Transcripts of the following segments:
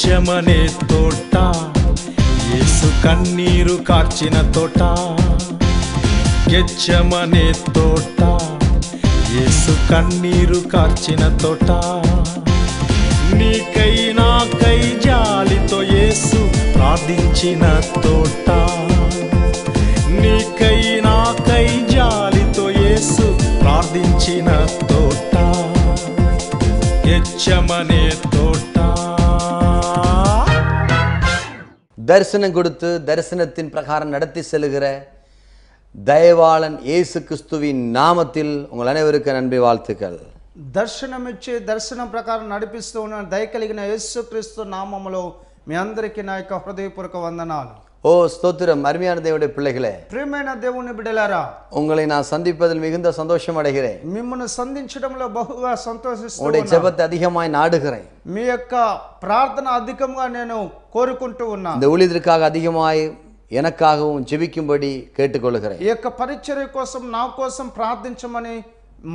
గెచ్చమనే తోట యేసు కన్నీరు కార్చిన తోట గెచ్చమనే తోట యేసు కన్నీరు కార్చిన తోట నీకై నాకై జాలితో యేసు ప్రార్థించిన తోట నీకై నాకై జాలితో యేసు ప్రార్థించిన తోట గెచ్చమనే తోట தரிசனம் கொடுத்து தரிசனத்தின் பிரகாரம் நடத்தி செல்கிற దయవాళன் இயேசு கிறிஸ்துவின் நாமத்தில் உங்கள் அனைவருக்கும் நன்றி வாழ்த்துக்கள். దర్శనమిచ్చి దర్శనం ప్రకారం నడిపిస్తూ ఉన్న దయ కలిగిన యేసుక్రీస్తు నామములో మీ అందరికీ నా యొక్క హృదయపూర్వక వందనాలు. ஓ ஸ்தோத்திரம். அருமையான தேவனுடைய பிள்ளைகளே, ప్రియమైన దేవుని బిడ్డలారా, உங்களை நான் சந்திப்பதில் மிகுந்த சந்தோஷம் அடைகிறேன். మిమ్మల్ని సంధించడంలో బహుగా సంతోషిస్తూ உங்களுடைய ஜெபத்தை அதிகமாய் நாடுகிறேன். మీ యొక్క ప్రార్థన అధికంగా నేను కోరుకుంటూ ఉన్నాను. இந்த ஊழியத்திற்காக அதிகமாய் எனக்காகவும் ஜெபிக்கும்படி கேட்டுக்கொள்கிறேன். ఈ యొక్క పరిచర్య కోసం నా కోసం ప్రార్థించమని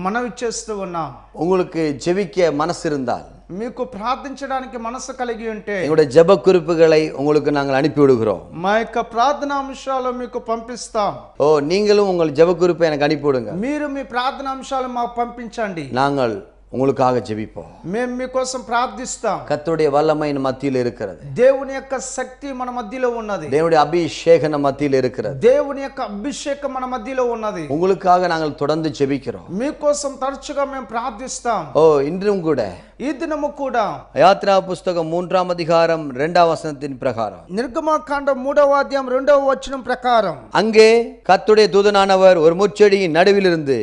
మనవి చేస్తూ ఉన్నాం. உங்களுக்கு ஜெபிக்க மனசு இருந்தால், మీకు ప్రార్థించడానికి మనసు కలిగి ఉంటే எங்களுடைய ஜெப குறிப்புகளை உங்களுக்கு நாங்கள் அனுப்பி விடுகிறோம். మా యొక్క ప్రార్థనా అంశాలు మీకు పంపిస్తాం. ஓ நீங்களும் உங்கள் ஜெப குறிப்பை எனக்கு அனுப்பி விடுங்க. మీరు మీ ప్రార్థనా అంశాలు మాకు పంపించండి. நாங்கள் உங்களுக்காக ஜெபிப்போம். మేము మీకోసం ప్రార్థిస్తాం. கர்த்தருடைய வல்லமை நம் மத்தியில் இருக்கிறது. దేవుని యొక్క శక్తి మన మధ్యలో ఉన్నది. தேவனுடைய அபிஷேகம் நம் மத்தியில் இருக்கிறது. దేవుని యొక్క అభిషేకం మన మధ్యలో ఉన్నది. உங்களுக்காக நாங்கள் தொடர்ந்து ஜெபிக்கிறோம். మీకోసం తరచుగా మేము ప్రార్థిస్తాం. ஓ இன்றும் கூட ఈ దినము కూడా யாத்ரா புஸ்தகம் 3ஆம் அதிகாரம் 2ஆம் வசனத்தின் பிரகாரம், నిర్గమకాండం 3వ అధ్యాయం 2వ వచనం ప్రకారం, அங்கே கர்த்தருடைய தூதனானவர் ஒரு முட்செடியின் நடுவிலிருந்து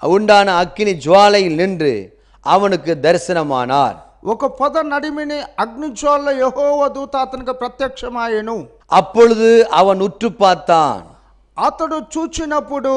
உண்டான அக்கினி ஜுவாலையில் நின்று அவனுக்கு தரிசனமானார். ఒక పొద నడిమిని అగ్నిజ్వాల యెహోవా దూత అతనికి ప్రత్యక్షమాయెను. அப்பொழுது அவன் உற்று பார்த்தான். అతడు చూచినప్పుడు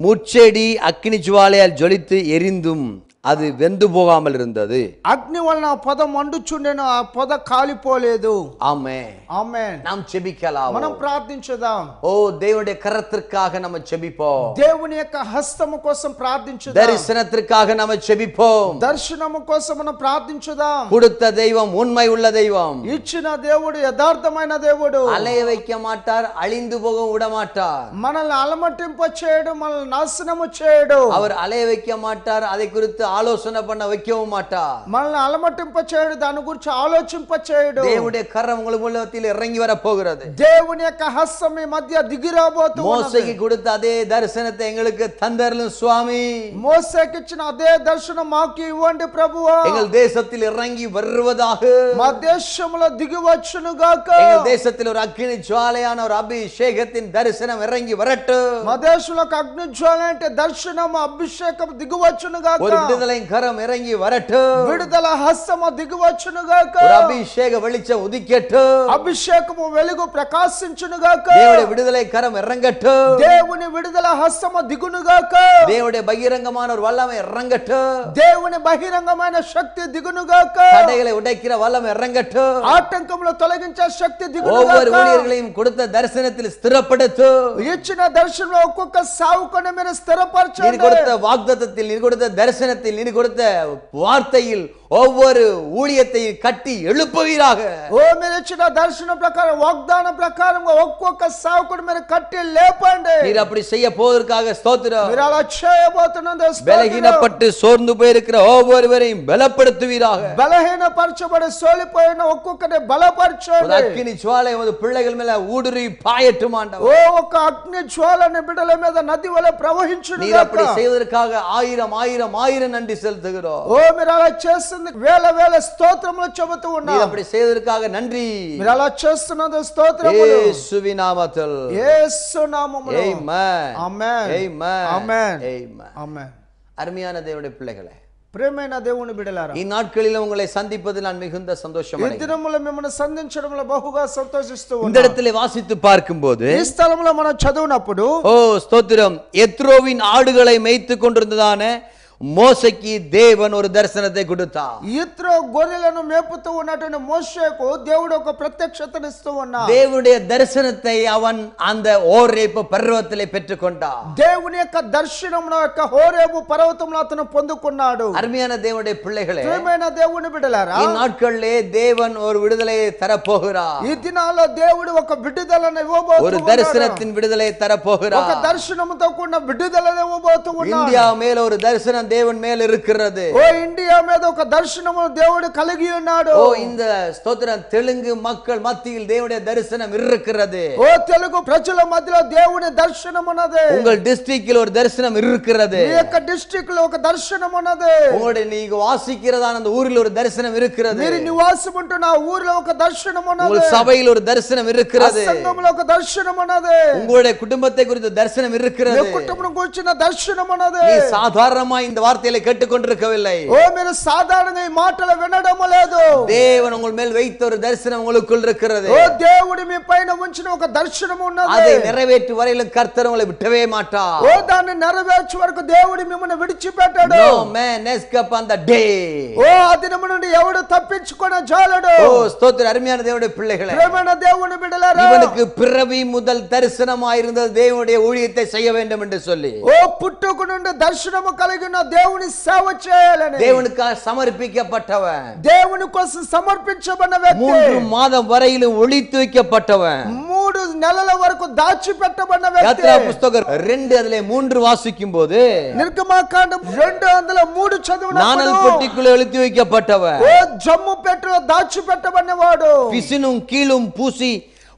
முட்செடி அக்கினி ஜுவாலையால் ஜொலித்து எரிந்தும் அது வெந்து போகாமல் இருந்தது. అగ్ని వలన ఆ పొద మండుచుండెను, ఆ పొద కాలిపోలేదు. ஆமென். ఆమేన్. நாம் ஜெபிக்கலாம். మనం ప్రార్థించుదాం. ஓ தேவனுடைய கரத்திற்காக நம்ம ஜெபிப்போம். దేవుని యొక్క హస్తము కోసం ప్రార్థించుదాం. தரிசனத்திற்காக நம்ம ஜெபிப்போம். దర్శనము కోసం మనం ప్రార్థించుదాం. கொடுத்த தெய்வம் உண்மை உள்ள தெய்வம். ఇచ్చిన దేవుడు యథార్థమైన దేవుడు. அலைய வைக்க மாட்டார், அழிந்து போக விட மாட்டார். మనల్ని అలమటింప చేయడు, మనల్ని నాశనము చేయడు. அவர் அலைய வைக்க மாட்டார், அதை குறித்து ஆலோசனை பண்ண வைக்கவும் மாட்டார். మనల్ని అలమటింప చేయడు, దాని గురించి ఆలోచింప చేయడు. தேவனுடைய கரம் உங்களுக்கு உள்ளத்தில் இறங்கி வர போகிறது. దేవుని యొక్క హస్తం మీ మధ్య దిగి రాబోతున్నది. மோசேக்கு கொடுத்த அதே தரிசனத்தை எங்களுக்கு தந்தருளும் சுவாமி. మోసేకి ఇచ్చిన అదే దర్శనం మాకు ఇవ్వండి ప్రభువా. எங்கள் தேசத்தில் இறங்கி வருவதாக. మా దేశంలో దిగి వచ్చును గాక. எங்கள் தேசத்தில் ஒரு அக்கினி ஜுவாலையான ஒரு அபிஷேகத்தின் தரிசனம் இறங்கி வரட்டும். మా దేశంలో అగ్ని జ్వాల అంటే దర్శనం అభిషేకం దిగి వచ్చును గాక. ஒரு விடுதலை கரம் இறங்கி வரட்டும். విడుదల హస్తము దిగి వచ్చును గాక. ஒரு அபிஷேக வெளிச்சம் உதிக்கட்டும். అభిషేకము వెలుగు ప్రకాశించును గాక. தேவனுடைய விடுதலை கரம் இறங்கட்டும். దేవుని విడుదల హస్తము దిగును గాక. தேவனுடைய பகிரங்கமான ஒரு வல்லமை இறங்கட்டும். దేవుని బహిరంగమైన శక్తి దిగును గాక. தடைகளை உடைக்கிற வல்லமை இறங்கட்டும். ఆటంకములు తొలగించే శక్తి దిగును ஒவ்வொரு గాక. ஊழியர்களையும் கொடுத்த தரிசனத்தில் ஸ்திரப்படுத்தும். ఇచ్చిన దర్శనంలో ఒక్కొక్క సావుకొని మీరు நீர் స్థిరపరచండి. கொடுத்த வாக்குத்தத்தத்தில், நீர் கொடுத்த தரிசனத்தில், நீர் கொடுத்த வார்த்தையில் ஒவ்வொரு ஊழியத்தை கட்டி எழுப்புவீராக. ఓ మీరు ఇచ్చిన దర్శనం ప్రకారం వాగ్దానం ప్రకారంగా ఒక్కొక్క సావుకుని మీరు కట్టి లేపండి. நீர் அப்படி செய்ய போவதற்காக ஸ்தோத்திரம். మీరు అలా చేయబోతున్నందుకు స్తోత్రం. பலகீனப்பட்டு சோர்ந்து போயிருக்கிற ஒவ்வொருவரையும் பலப்படுத்துவீராக. బలహీనపరచబడి సోలిపోయిన ఒక్కొక్కరిని ஒரு బలపరచండి. அக்கினி ஜுவாலை உமது பிள்ளைகள் மேல ஊடுருவி பாயட்டும் ஆண்டவர். ఓ ఒక అగ్ని జ్వాలని బిడ్డల మీద నది వలె ప్రవహించును நீர் அப்படி గాక. செய்வதற்காக ஆயிரம் ஆயிரம் ஆயிரம் நன்றி செலுத்துகிறோம். ఓ మీరు అలా చేస్తుంది వేల వేల స్తోత్రములు చెబుతూ நீர் ఉన్నారు. அப்படி செய்வதற்காக நன்றி. మీరు అలా చేస్తున్నందుకు స్తోత్రములు. இயேசுவின் நாமத்தில். యేసు నామములో. ஆமென். ఆమేన్. ஆமென். ఆమేన్. ஆமென். ఆమేన్. அருமையான தேவனுடைய பிள்ளைகளே, ప్రియమైన దేవుని బిడ్డలారా, ఈ నాட்களில் உங்களை சந்திப்பதில் நான் மிகுந்த சந்தோஷம் ఈ அடைகிறேன். దినములో మిమ్మల్ని సంధించడంలో బహుగా సంతోషిస్తూ இந்த ఉన్నాను. இடத்திலே வாசித்து பார்க்கும்போது, ఈ స్థలంలో మనం చదివినప్పుడు ஓ ஸ்தோத்திரம், எத்ரோவின் ஆடுகளை மேய்த்து கொண்டிருந்ததான மோசைக்கு தேவன் ஒரு தரிசனத்தை கொடுத்தார். ఇతర గొర్రెలను మేపుతూ ఉన్నటువంటి మోషేకు దేవుడు ఒక ప్రత్యక్షతను ఇస్తూ ఉన్నాడు. தேவனுடைய தரிசனத்தை அவன் அந்த ஓரேப்பு பர்வதத்திலே பெற்றுக்கொண்டான். దేవుని యొక్క దర్శనమును యొక్క హోరేబు పర్వతంలో అతను పొందుకున్నాడు. அருமையான தேவனுடைய பிள்ளைகளே, ప్రియమైన దేవుని బిడ్డలారా, ఈ நாட்களிலே தேவன் ஒரு விடுதலையை தரப்போகிறார். ఈ దినాల్లో దేవుడు ఒక విడుదలను ఇవ్వబోతున్నాడు. ஒரு தரிசனத்தின் விடுதலையை தரப்போகிறார். ఒక దర్శనముతో కూడిన విడుదలను ఇవ్వబోతున్నాడు. இந்தியா மேல ஒரு தரிசனம் தேவன் மேல இருக்கிறது. ఓ ఇండియా మీద ఒక దర్శనము దేవుడు కలిగి ఉన్నాడు. ஓ இந்த ஸ்தோத்திரம் தெலுங்கு மக்கள் மத்தியில் தேவனுடைய தரிசனம் இருக்கிறது. ఓ తెలుగు ప్రజల మధ్యలో దేవుని దర్శనం ఉన్నది. உங்கள் டிஸ்ட்ரிக்ட்ல ஒரு தரிசனம் இருக்கிறது. మీ యొక్క డిస్ట్రిక్ట్ లో ఒక దర్శనం ఉన్నది. உங்களுடைய நீங்க வாசிக்கிறதான அந்த ஊரில் ஒரு தரிசனம் இருக்கிறது. మీరు నివాసం ఉంటున్న ఊరిలో ఒక దర్శనం ఉన్నది. உங்கள் சபையில் ஒரு தரிசனம் இருக்கிறது. సంఘంలో ఒక దర్శనం ఉన్నది. உங்களுடைய குடும்பத்தை குறித்த தரிசனம் இருக்கிறது. మీ కుటుంబం గురించిన దర్శనం ఉన్నది. நீ சாதாரணமா இந்த வார்த்தைகளை கேட்டுக்கொண்டிருக்கவில்லை. ఓ మీరు సాధారణంగా ఈ మాటలు వినడం లేదు. தேவன் உங்கள் மேல் வைத்த ஒரு தரிசனம் உங்களுக்குள் இருக்கிறது. ఓ దేవుడు మీ పైన ఉంచిన ఒక దర్శనం ఉన్నది. அதை நிறைவேற்று வரையிலும் கர்த்தர் உங்களை விட்டவே மாட்டார். ఓ దాన్ని నెరవేర్చే వరకు దేవుడు మిమ్మల్ని విడిచిపెట్టాడు. No man escape on the day. ఓ ఆ దినము నుండి ఎవడు తప్పించుకొన జాలడు. ஓ ஸ்தோத்திரம் அருமையான தேவனுடைய பிள்ளைகளே, ప్రియమైన దేవుని బిడ్డలారా, இவனுக்கு பிறவி முதல் தரிசனமாய் இருந்தது தேவனுடைய ஊழியத்தை செய்ய வேண்டும் என்று சொல்லி. ఓ పుట్టుక నుండి దర్శనము కలిగిన దేవుని సేవ చేయాలని, தேவனுக்காக சமர்ப்பிக்கப்பட்டவன், దేవుని కోసం సమర్పించబడిన వ్యక్తి, 3 மாதம் வரையிலும் ஒளித்து வைக்கப்பட்டவன், 3 నెలల వరకు దాచిపెట్టబడిన వ్యక్తి. யாத்ரா புஸ்தகம் 2 அதிலே 3 வாசிக்கும் போது నిర్గమకాండం 2:3 చదివినప్పుడు நாணல் பொட்டிக்குள்ளே ஒளித்து வைக்கப்பட்டவன், ఓ జమ్ము పెట్టెలో దాచిపెట్టబడినవాడు, பிசினும் கீழும் பூசி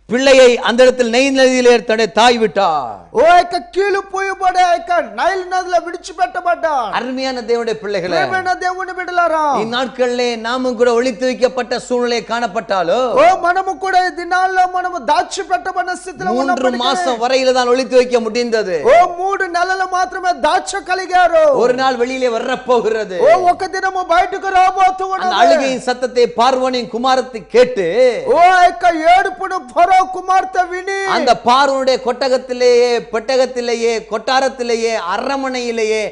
பிள்ளையை அந்த இடத்தில் நெய் நதியிலே தன்னுடைய தாய் விட்டார். ఓ యొక్క కీలు పోయబడే యొక్క నైల్ నదిలో విడిచిపెట్టబడ్డాడు. அருமையான தேவனுடைய பிள்ளைகளே, ప్రియమైన దేవుని బిడ్డలారా, ఈ நாட்களிலே நாமும் கூட ஒளித்து வைக்கப்பட்ட சூழ்நிலை காணப்பட்டாலும் ఓ మనము కూడా ఈ దినాల్లో మనము దాచిపెట్టబడిన స్థితిలో 3 ఉన్నప్పటికీ மாசம் வரையில தான் ஒளித்து வைக்க முடிந்தது. ఓ 3 నెలలు మాత్రమే దాచగలిగారు. ஒரு நாள் வெளியிலே வர போகிறது. ఓ ఒక దినము బయటకు రాబోతూ அந்த ఉన్నది. அழுகையின் சத்தத்தை பார்வோனின் குமாரத்தை கேட்டு ఓ యొక్క ఏడుపును ఫరో కుమార్తె విని அந்த பார்வோனுடைய கொட்டகத்திலேயே பெட்டகத்திலேயே கொட்டாரத்திலேயே அரண்மனையிலேயே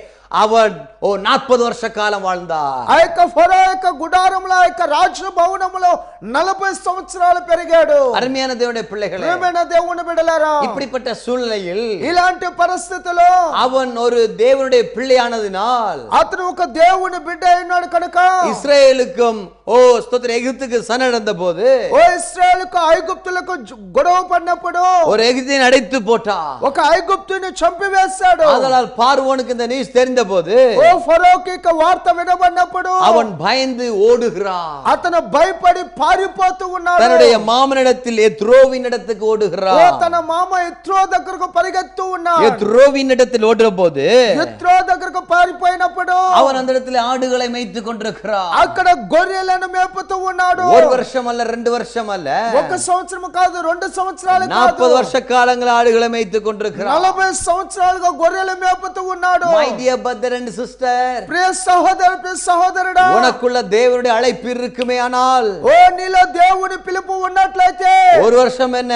அவன் 40 வருஷ காலம் வாழ்ந்தார். ఆ యొక్క ఫరో యొక్క గుడారంలో ఆ యొక్క రాజ భవనములో 40 సంవత్సరాలు పెరిగాడు. அருமையான தேவனுடைய பிள்ளைகளே, ప్రియమైన దేవుని బిడ్డలారా, இப்படிப்பட்ட சூழ்நிலையில் ఇలాంటి పరిస్థితిలో அவன் ஒரு தேவனுடைய பிள்ளையானதினால் అతను ఒక దేవుని బిడ్డ అయినాడు కనుక இஸ்ரேலுக்கும் ஸ்தோத்திரம் எகிப்துக்கு சண்டை நடந்த போது ఓ ఇశ్రాయేలుకు ఐగుప్తులకు గొడవ పడినప్పుడు ஒரு எகிப்தியனை அடைத்து போட்டான். ఒక ఐగుప్తుని చంపివేశాడు. அதனால் பார்வோனுக்கு இந்த நியூஸ் தெரிந்த போது ఓ ఫరోకి యొక్క వార్త వినబడినప్పుడు அவன் பயந்து ஓடுகிறான். అతను భయపడి పారిపోతూ ఉన్నాడు. தன்னுடைய மாமனிடத்தில் எத்ரோவின் இடத்துக்கு ஓடுகிறான். ఓ తన మామ ఎత్రో దగ్గరకు పరిగెత్తూ ఉన్నాడు. எத்ரோவின் இடத்தில் ஓடுற போது ఎత్రో దగ్గరకు పారిపోయినప్పుడు அவன் அந்த இடத்துல ஆடுகளை மேய்த்து கொண்டிருக்கிறான். అక్కడ గొర్రెలను మేపుతూ ఉన్నాడు. ஒரு வருஷம் அல்ல, 2 வருஷம் அல்ல, ఒక సంవత్సరం కాదు, 2 సంవత్సరాలు కాదు, 40 வருஷ காலங்கள் ஆடுகளை மேய்த்து கொண்டிருக்கிறான். 40 సంవత్సరాలుగా గొర్రెలు మేపుతూ ఉన్నాడు. My dear brother and sister, ప్రియ సహోదరు, ప్రియ సహోదరుడా, உனக்குள்ள தேவனுடைய அழைப்பு இருக்குமே ஆனால் ఓ నీలో దేవుని పిలుపు ఉన్నట్లయితే ஒரு வருஷம் என்ன,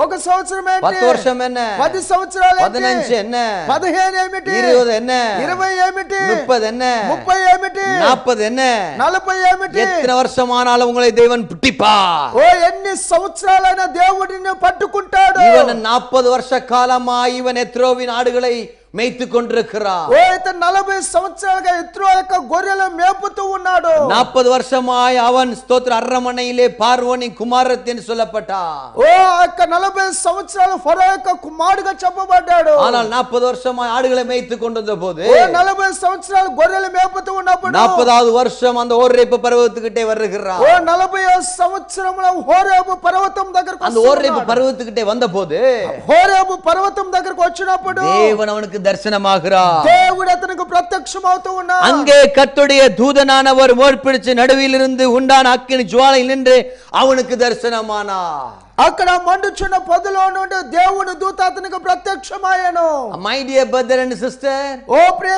ఒక సంవత్సరం ఏంటి, 10 வருஷம் என்ன, 10 సంవత్సరాలు ఏంటి, 15 என்ன, 15 ఏమిటి, 20 என்ன, 20 ఏమిటి, 30 என்ன, 30 ఏమిటి, 40 என்ன, 40 ఏమిటి, எத்தனை வருஷமானாலும் உங்களை தேவன் பிடிப்பா. ఓ ఎన్ని సంవత్సరాలైనా దేవుడిని పట్టుకుంటాడు. இவன் 40 வருஷ காலமா இவன் எத்ரோவின் ஆடுகளை மேய்த்து கொண்டிருக்கிறான். ఓ ఇతను 40 సంవత్సరాలుగా ఎత్రో యొక్క గొర్రెలు మేపుతూ ఉన్నాడు. 40 வருஷமாய் அவன் ஸ்தோத்திர அரண்மனையிலே பார்வோனின் குமாரத்தி என்று சொல்லப்பட்டான். ఓ యొక్క 40 సంవత్సరాలు ఫరో యొక్క కుమారుడుగా చెప్పబడ్డాడు. ஆனால் 40 வருஷமாய் ஆடுகளை மேய்த்து கொண்டிருந்த போது ఓ 40 సంవత్సరాలు గొర్రెలు మేపుతూ ఉన్నప్పుడు 40வது வருஷம் அந்த ஓரேப்பு பர்வதத்துக்கிட்டே வருகிறான். ఓ 40వ సంవత్సరంలో హోరేబు పర్వతం దగ్గరకు அந்த ஓரேப்பு பர்வதத்துக்கிட்டே வந்தபோது హోరేబు పర్వతం దగ్గరకు వచ్చినప్పుడు தேவன் அவனுக்கு தரிசனமாகிறார். దేవుడు అతనికి ప్రత్యక్షమవుతూ ఉన్నాడు. அங்கே கர்த்தருடைய தூதனானவர் மோர் பிடிச்சு நடுவில் இருந்து உண்டான அக்கினி ஜுவாலையில் நின்று அவனுக்கு தரிசனமானார். అక్కడ మండుచున్న పొదలో నుండి దేవుని దూత అతనికి ప్రత్యక్షమాయెను. My dear brother and sister, ఓ ప్రియ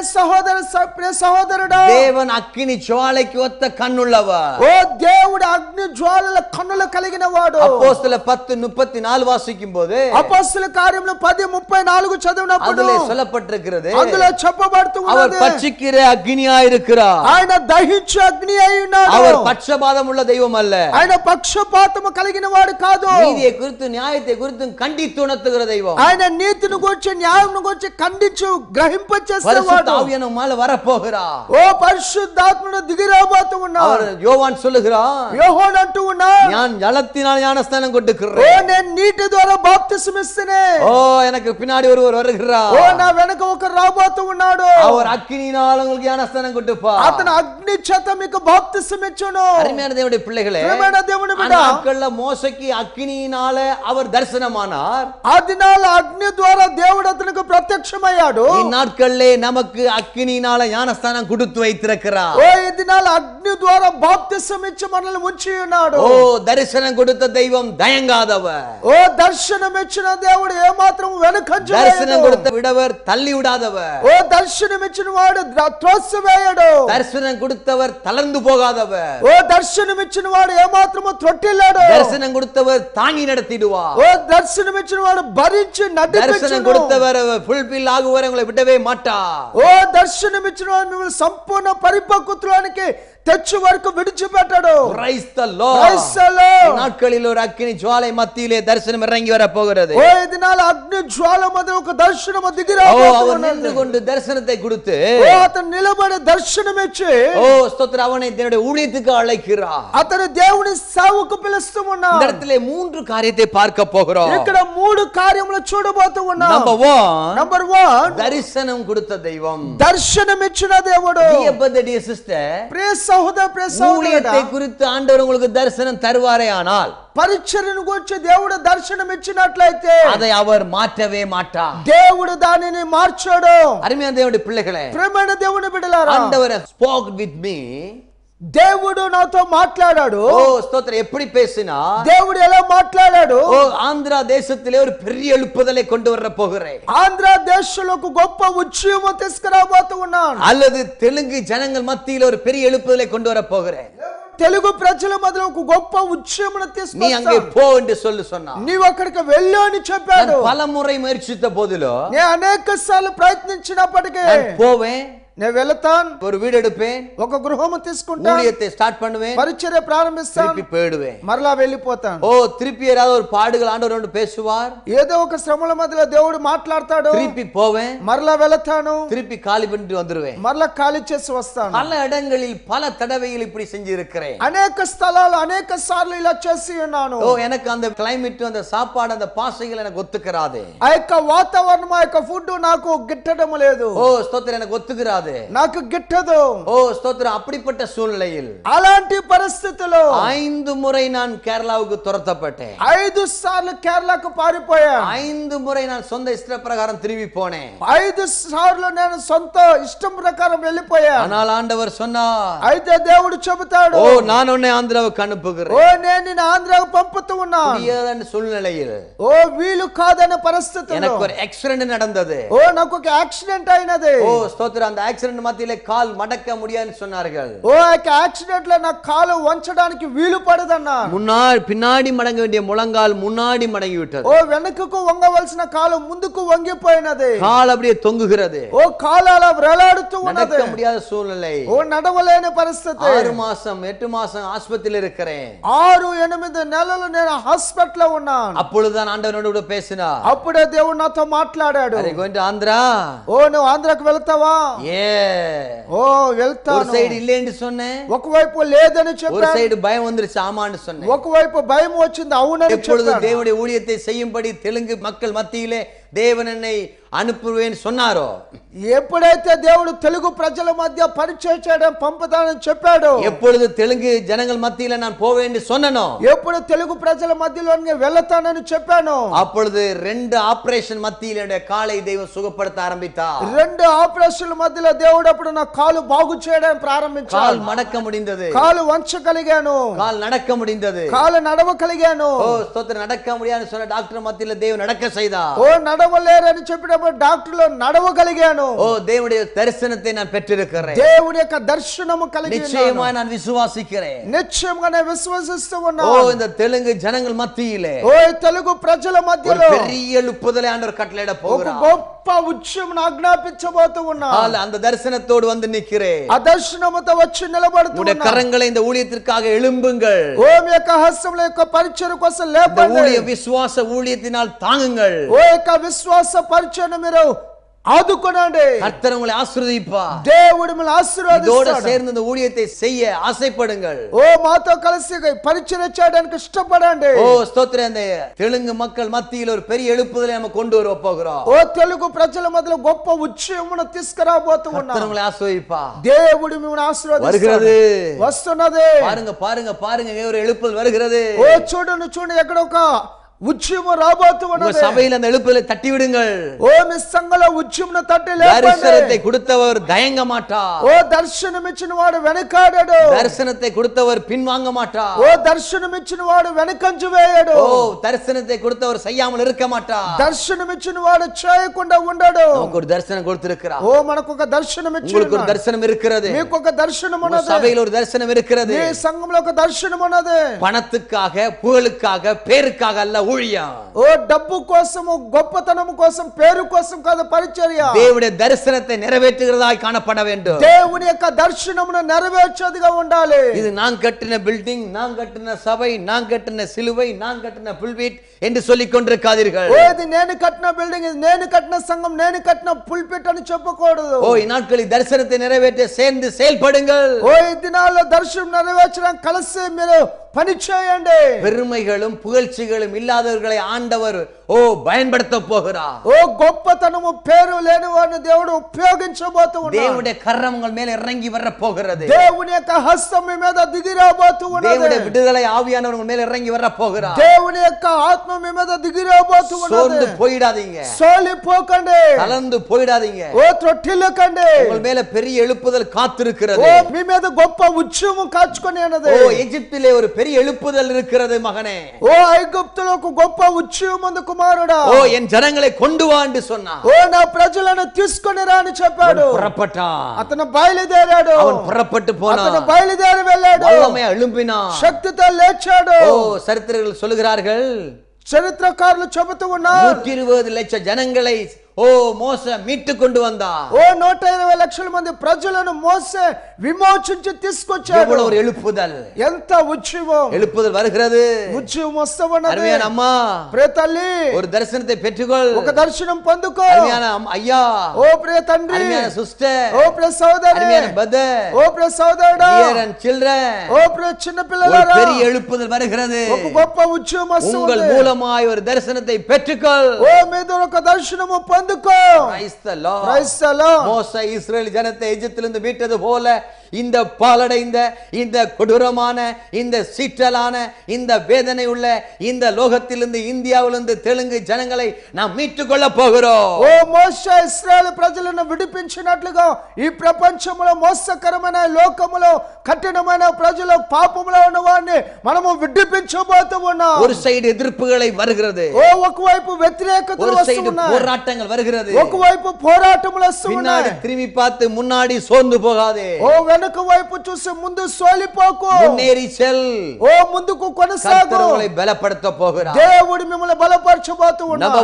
సహోదరుడా, தேவன் அக்கினி ஜுவாலைக்கு ஒத்த கண்ணுள்ளவர். ఓ దేవుడు అగ్ని జ్వాలల కన్నులు కలిగిన వాడు. அப்போஸ்தலர் 10:34 வாசிக்கும் போது అపొస్తలుల కార్యములు 10:34 చదివినప్పుడు அதிலே சொல்லப்பட்டிருக்கிறது, అందులో చెప్పబడుతూ அவர் ఉన్నది, பட்சிக்கிற அக்னியா இருக்கிறார். ఆయన దహించు అగ్ని అయి ఉన్నాడు. அவர் பட்சபாதம் உள்ள தெய்வம் அல்ல. ఆయన పక్షపాతము కలిగిన వాడు కాదు. நீதியை குறித்து நியாயத்தை குறித்து கண்டித்து உணர்த்துகிற தெய்வம். ఆయన నీతిని గురించి న్యాయం గురించి ఖండించు గ్రహింపచేసేవాడు. பரிசுத்த ஆவியானவர் மேல வரப்போகிறார். ఓ పరిశుద్ధాత్ముడు దిగి రాబోతూ ఉన్నాడు. அவர் யோவான் சொல்லுகிறார், యోహాను అంటూ ఉన్నాడు, நான் ஜலத்தினால் ஞானஸ்நானம் கொடுக்கிறேன். ఓ నేను నీటి ద్వారా బాప్తిసం ఇస్తేనే, ஓ எனக்கு பின்னாடி ஒருவர் வருகிறார், ఓ నా వెనక ఒకరు రాబోతూ ఉన్నాడు, அவர் அக்கினியினால் உங்களுக்கு ஞானஸ்நானம் கொடுப்பார். అతను అగ్ని చేత మీకు బాప్తిసం ఇచ్చును. அருமையான தேவனுடைய பிள்ளைகளே, ప్రియమైన దేవుని బిడ్డ, அந்த நாட்கள்ல மோசேக்கு அக்கினியினால அவர் தரிசனமானார். ఆ దినాల అగ్ని ద్వారా దేవుడు అతనికి ప్రత్యక్షమయ్యాడు. இந்நாட்களிலே நமக்கு அக்கினியினால ஞானஸ்நானம் கொடுத்து வைத்திருக்கிறார். ఓ ఈ దినాల అగ్ని ద్వారా బాప్తిసం ఇచ్చి మనల్ని ఉంచి ఉన్నాడు. ஓ தரிசனம் கொடுத்த தெய்வம் தயங்காதவர். ఓ దర్శనం ఇచ్చిన దేవుడు ఏమాత్రం వెనుకంజ தரிசனம் கொடுத்த விடவர் தள்ளி விடாதவர். ఓ దర్శనం ఇచ్చిన వాడు త్రోసివేయడు. தரிசனம் கொடுத்தவர் தளர்ந்து போகாதவர். ఓ దర్శనం ఇచ్చిన వాడు ఏమాత్రము త్రొట్టిల్లాడు. தரிசனம் கொடுத்தவர் தாங்கி நடத்திடுவார். ఓ దర్శనం ఇచ్చిన వాడు భరించి தரிசனம் నడిపించును. கொடுத்தவர் ஃபுல்பில் ஆகுவரை உங்களை விடவே மாட்டார். ఓ దర్శనం ఇచ్చిన వాడు మిమ్మల్ని సంపూర్ణ పరిపక్వత్వానికి తెచ్చు వరకు విడిచిపెట్టడు. Praise the Lord. Praise the Lord. நாட்களில் ஒரு அக்கினி ஜுவாலை மத்தியிலே தரிசனம் இறங்கி வர போகிறது. ఓ ఈ దినాల అగ్ని జ్వాల మధ్య ఒక దర్శనము దిగి அவர் రాబోతున్నది. நின்று கொண்டு தரிசனத்தை கொடுத்து, ఓ అతను నిలబడి దర్శనం ఇచ్చి, ஓ ஸ்தோத்திரம், அவனை தன்னுடைய ஊழியத்துக்கு அழைக்கிறார். అతను దేవుని సేవకు పిలుస్తూ இந்த ఉన్నాడు. இடத்திலே 3 காரியத்தை பார்க்க போகிறோம். ఇక్కడ 3 కార్యములు చూడబోతూ ఉన్నాం. Number 1, నంబర్ 1, தரிசனம் கொடுத்த தெய்வம். దర్శనం ఇచ్చిన దేవుడు. Dear brother, dear sister, ప్రియ సహోదర ప్రియ సహోదరుడా, ஊழியத்தை குறித்து ஆண்டவர் உங்களுக்கு தரிசனம் தருவாரே ஆனால் పరిచర్యను గురించి దేవుడు దర్శనం ఇచ్చినట్లయితే அதை அவர் மாற்றவே மாட்டார். దేవుడు దానిని మార్చాడు. அருமையான தேவனுடைய பிள்ளைகளே, ప్రియమైన దేవుని బిడ్డలారా, ஆண்டவர் spoke with me. దేవుడు నాతో మాట్లాడాడు. ஓ ஸ்தோத்திரம், எப்படி பேசினா, దేవుడు ఎలా మాట్లాడాడు? ஓ ஆந்திரா தேசத்திலே ஒரு பெரிய எழுப்புதலை கொண்டு வர போகிறேன், ఆంధ్ర దేశంలో ఒక గొప్ప ఉద్యమం తీసుకురాబోతూ ఉన్నాను. அல்லது தெலுங்கு ஜனங்கள் மத்தியில ஒரு பெரிய எழுப்புதலை கொண்டு வர போகிறேன். తెలుగు ప్రజల మధ్యలో ఒక గొప్ప ఉద్యమం நீ அங்கே తీసుకొస్తాను. போ என்று சொன்னா, నీవు అక్కడికి వెళ్ళు అని చెప్పాడు. நான் பலமுறை முயற்சித்த போதிலும் నేను అనేక సార్లు ప్రయత్నించినప్పటికీ நான் போவேன், నేను వెళతాను, ஒரு வீடு எடுப்பேன், ఒక గృహము తీసుకుంటాను, ஊழியத்தை ஸ்டார்ட் பண்ணுவேன், పరిచర్య ప్రారంభిస్తాను, திருப்பி போயிடுவேன். మరలా వెళ్ళిపోతాను. ஓ திருப்பி ஏதாவது ஒரு பாடுகள் ஆண்டவர் ஒன்று பேசுவார், ఏదో ఒక శ్రమల మధ్యలో దేవుడు మాట్లాడతాడు, திருப்பி போவேன், మరలా వెళతాను, திருப்பி காலி பண்ணிட்டு வந்துருவேன். మరలా ఖాళీ చేసి వస్తాను. பல இடங்களில் பல தடவைகள் இப்படி செஞ்சிருக்கிறேன். అనేక స్థలాలు అనేక సార్లు ఇలా చేసి ఉన్నాను. ஓ எனக்கு அந்த கிளைமேட், அந்த சாப்பாடு, அந்த பாசைகள் எனக்கு ஒத்துக்கிறாது. ఆ యొక్క వాతావరణం, ఆ యొక్క ఫుడ్ నాకు గిట్టడం లేదు. ஓ ஸ்தோத்திரம், எனக்கு ஒத்துக்கிறாது. నాకు గిట్టదు. ஓ ஸ்தோத்திரம், அப்படிப்பட்ட சூழ்நிலையில் అలాంటి పరిస్థితుల్లో 5 முறை நான் கேரளாவுக்கு துரத்தப்பட்டேன். 5 సార్లు కేరళకు పారిపోయాను. 5 முறை நான் சொந்த இஷ்ட பிரகாரம் திரும்பி போனேன். 5 సార్లు నేను సొంత ఇష్టం ప్రకారం వెళ్ళిపోయాను. ஆனால் ஆண்டவர் சொன்னார், అయితే దేవుడు చెబుతాడు, ஓ நான் உன்னை ஆந்திராவுக்கு அனுப்புகிறேன். ఓ నేను నిన్ను ఆంధ్రాకు పంపుతూ ఉన్నాను. முடியாத சூழ்நிலையில் ఓ వీలు కాదనే పరిస్థితుల్లో எனக்கு ஒரு ஆக்சிடென்ட் நடந்தது. ఓ నాకు ఒక యాక్సిడెంట్ అయినది. ஓ ஸ்தோத்திரம், அந்த ஆக்சிடென்ட் மத்தியிலே கால் மடக்க முடியாதுன்னு சொன்னார்கள். ఓ ఆ యొక్క యాక్సిడెంట్ లో నా కాలు వంచడానికి వీలు పడదన్నా. முன்னாடி பின்னாடி மடங்க வேண்டிய முழங்கால் முன்னாடி மடங்கி விட்டது. ఓ వెనుకకు వంగవలసిన కాలు ముందుకు వంగిపోయినది. கால் அப்படியே தொங்குகிறது. ఓ కాలు అలా వేలాడుతూ ఉన్నది. நடக்க முடியாத சூழ்நிலை. ఓ నడవలేని పరిస్థితి. 6 மாசம் 8 மாசம் ஆஸ்பத்திரியில் இருக்கிறேன். 6-8 నెలలు నేను హాస్పిటల్ లో ఉన్నాను. அப்பொழுதுதான் ஆண்டவரோடு கூட பேசினார். అప్పుడే దేవుడు నాతో మాట్లాడాడు. Are you going to Andhra? ఓ నువ్వు ఆంధ్రాకు వెళ్తావా? ఓ ஒரு వెళ్తాను. சைடு இல்லைன்னு சொன்னேன், ఒకవైపు లేదని ஒரு చెప్పాను, சைடு பயம் வந்துருச்சு ஆமான்னு சொன்னேன். ఒకవైపు భయం వచ్చింది అవునని எப்பொழுது చెప్పాను. தேவனுடைய ஊழியத்தை செய்யும்படி தெலுங்கு மக்கள் மத்தியிலே தேவன் என்னை அனுப்புவேன் சொன்னாரோ, ఎప్పుడైతే దేవుడు తెలుగు ప్రజల మధ్య పరిచయం చేయడం పంపుతానని చెప్పాడో, எப்பொழுது தெலுங்கு ஜனங்கள் மத்தியில நான் போவேன் என்று சொன்னனோ, ఎప్పుడు తెలుగు ప్రజల మధ్యలోనే వెళ్తానని చెప్పాను, அப்பொழுது 2 ஆபரேஷன் மத்தியில என்னுடைய காலை தெய்வம் சுகப்படுத்த ஆரம்பித்தார். 2 ఆపరేషన్ల మధ్యలో దేవుడు అప్పుడు నా కాలు బాగు చేయడం ప్రారంభించాడు. கால் மடக்க முடிந்தது, కాలు వంచగలిగాను, கால் நடக்க முடிந்தது. కాలు నడవగలిగాను. ஓ ஸ்தோத்திரம். நடக்க முடியாதுன்னு சொன்ன டாக்டர் மத்தியில தேவன் நடக்க செய்தார். ఓ నడవలేరని చెప్పినప్పుడు డాక్టర్లు నడవగలిగాను. ஓ தேவனுடைய தரிசனத்தை நான் பெற்றிருக்கிறேன். దేవుని యొక్క దర్శనము కలిగి ఉన్నాను. நிச்சயமாய் நான் விசுவாசிக்கிறேன். నిశ్చయంగా నేను విశ్వసిస్తూ ஓ ఉన్నాను. இந்த தெலுங்கு ஜனங்கள் மத்தியிலே ఓ తెలుగు ప్రజల ஒரு మధ్యలో பெரிய எழுப்புதலை ஆண்டவர் கட்டளையிட ఒక போகிறார். గొప్ప ఉద్యమం ఆజ్ఞాపించబోతూ ఉన్నాను. அந்த தரிசனத்தோடு வந்து நிக்கிறேன். ఆ దర్శనముతో వచ్చి నిలబడుతూ உங்களுடைய ఉన్నాను. கரங்களை இந்த ஊழியத்திற்காக எழும்புங்கள். ఓ మీ యొక్క హస్తముల యొక్క పరిచర్య కోసం இந்த లేపండి. ஊழிய விசுவாச ஊழியத்தினால் தாங்குங்கள். ఓ యొక్క విశ్వాస పరిచర్యను మీరు ఆదుకోనండి. கர்த்தர் உங்களை ஆசீர்வதிப்பார். దేవుడు మిమ్మల్ని இதோட ఆశీర్వదిస్తాడు. சேர்ந்து இந்த ஊழியத்தை செய்ய ஆசைப்படுங்கள். ఓ మాతో కలిసి పరిచర్య చేయడానికి ఇష్టపడండి. ஓ ஸ்தோத்திரம். இந்த தெலுங்கு மக்கள் மத்தியில் ஒரு பெரிய எழுப்புதலை நம்ம கொண்டு வர போகிறோம். ఓ తెలుగు ప్రజల మధ్యలో గొప్ప ఉద్యమమును తీసుకురాబోతూ கர்த்தர் ఉన్నాం. உங்களை ஆசீர்வதிப்பார். దేవుడు మిమ్మల్ని ఆశీర్వదిస్తాడు. வருகிறது. వస్తున్నది. பாருங்க பாருங்க பாருங்க, ஒரு எழுப்புதல் வருகிறது. ఓ చూడండి ఎక్కడ ఒక ఉద్యమం రాబోతూ உங்க ఉన్నది. சபையில் அந்த எழுப்புதலை தட்டி விடுங்கள். ఓ మీ సంఘంలో ఉద్యమను తట్టి లేపండి. தரிசனத்தை கொடுத்தவர் தயங்க மாட்டார். ఓ దర్శనం ఇచ్చిన వాడు వెనకాడడు. தரிசனத்தை கொடுத்தவர் பின்வாங்க மாட்டார். ఓ దర్శనం ఇచ్చిన వాడు వెనకంజు వేయడు. ஓ தரிசனத்தை கொடுத்தவர் செய்யாமல் இருக்க மாட்டார். దర్శనం ఇచ్చిన వాడు చేయకుండా ఉండడు. நமக்கு ஒரு தரிசனம் கொடுத்திருக்கிறார். ఓ మనకు ఒక దర్శనం உங்களுக்கு ஒரு ఇచ్చాడు. தரிசனம் இருக்கிறது. మీకు ఒక దర్శనం உங்க ఉన్నది. சபையில் ஒரு தரிசனம் இருக்கிறது. మీ సంఘంలో ఒక దర్శనం ఉన్నది. பணத்துக்காக புகழுக்காக பேருக்காக அல்ல ஊழியம். ఓ డబ్బు కోసము గొప్పతనము కోసం పేరు కోసం కాదు పరిచర్య. தேவனுடைய தரிசனத்தை நிறைவேற்றுகிறதாய் காணப்பட வேண்டும். దేవుని యొక్క దర్శనమును నెరవేర్చేదిగా ఉండాలి. இது நான் கட்டின பில்டிங், நான் கட்டின சபை, நான் கட்டின சிலுவை, நான் கட்டின புல்பீட் என்று சொல்லிக் கொண்டிருக்காதீர்கள். ఓ ఇది నేను కట్టిన బిల్డింగ్, ఇది నేను కట్టిన సంఘం, నేను కట్టిన పుల్పిట్ అని చెప్పకూడదు. ஓ இந்நாட்களில் தரிசனத்தை நிறைவேற்ற சேர்ந்து செயல்படுங்கள். ఓ ఈ దినాల్లో దర్శనం నెరవేర్చడం కలిసి మీరు పని చేయండి. பெருமைகளும் புகழ்ச்சிகளும் இல்லாதவர்களை ஆண்டவர் பயன்படுத்த போகிறார். ఓ గొప్పతనము పేరు లేని వారిని దేవుడు ఉపయోగించబోతూ ఉన్నాడు. தேவனுடைய கரம் உங்கள் மேல இறங்கி வர போகிறது. దేవుని యొక్క హస్తం మీ మీద దిగి రాబోతూ ఉన్నది. தேவனுடைய விடுதலை ஆவியானவர் உங்கள் மேல இறங்கி வர போகிறார். దేవుని యొక్క ఆత్మ మీ మీద దిగి రాబోతూ ఉన్నది. சோர்ந்து போயிடாதீங்க, సోలిపోకండి, கலந்து போயிடாதீங்க. ఓ త్రొట్టిల్లకండి. உங்கள் மேல பெரிய எழுப்புதல் காத்திருக்கிறது. ఓ మీ మీద గొప్ప ఉద్యమం కాచుకొని ఉన్నది. ஓ எகிப்திலே ஒரு பெரிய எழுப்புதல் இருக்கிறது மகனே. ఓ ఐగుప్తులో ఒక గొప్ప ఉద్యమం ఉంది కుమారుడా. ஓ என் ஜனங்களை கொண்டு வா என்று சொன்னார். ఓ నా ప్రజలను తీసుకొని రా అని చెప్పాడు. புறப்பட்டான். అతను బయలుదేరాడు. அவன் புறப்பட்டு போனான். అతను బయలుదేరి వెళ్ళాడు. வல்லமையா எழும்பினான். శక్తితో లేచాడు. ஓ சரித்திரர்கள் சொல்லுகிறார்கள், చరిత్రకారులు చెబుతూ ఉన్నారు 120 லட்சம் ஜனங்களை மோசே மீட்டு கொண்டு வந்தார். ఓ 120 లక్షల మంది ప్రజలను మోసే విమోచించి తీసుకొచ్చాడు. எவ்வளவு ஒரு எழுப்புதல், ఎంత ఉద్యమం, எழுப்புதல் வருகிறது. ఉద్యమం వస్తవన్నది. அருமையான அம்மா, ప్రియ తల్లి, ஒரு தரிசனத்தை பெற்றுக்கொள். ఒక దర్శనం పొందుకో. அருமையான ஐயா, ఓ ప్రియ తండ్రి, அருமையான சிஸ்டர், ఓ ప్రియ సోదరి, அருமையான பிரதர், ఓ ప్రియ సోదరుడా, dear and children, ఓ ప్రియ చిన్న ஒரு పిల్లలారా, பெரிய எழுப்புதல் வருகிறது. ఒక గొప్ప ఉద్యమం వస్తుంది. உங்கள் மூலமாய் ஒரு தரிசனத்தை பெற்றுக்கொள். ఓ మీద ఒక దర్శనము పొందుకో. Praise the Lord. Praise the Lord. மோசே இஸ்ரவேல் ஜனத்தை எகிப்திலிருந்து மீட்டது போல இந்த பாலடைந்த, இந்த கொடூரமான, இந்த சீற்றலான, இந்த வேதனை உள்ள இந்த லோகத்திலிருந்து, இந்தியாவிலிருந்து தெலுங்கு ஜனங்களை நாம் மீட்டுக் கொள்ள போகிறோம். ఓ మోషే ఇశ్రాయేలు ప్రజలను విడిపించినట్లుగా ఈ ప్రపంచంలో మోసకరమైన లోకములో కఠినమైన ప్రజలు పాపములో ఉన్న వారిని మనము విడిపించబోతూ ఉన్నాం. ஒரு సైடு ఎదుర్పుகளை வருகிறது, ఓ ఒకవైపు వ్యతిరేకతలు ஒரு సైடு వస్తున్నాయి, போராட்டங்கள் வருகிறது. ఒకవైపు పోరాటములు వస్తున్నాయి. பின்னாடி திரும்பி பார்த்து முன்னாடி சோர்ந்து போகாதே. ఓ వెనుక వైపు చూసి ముందు సోలిపోకు, முன்னேறி செல். ఓ ముందుకు కొనసాగు. கர்த்தர் உங்களை பலப்படுத்த போகிறார். దేవుడు మిమ్మల్ని బలపరచబోతూ ఉన్నాడు.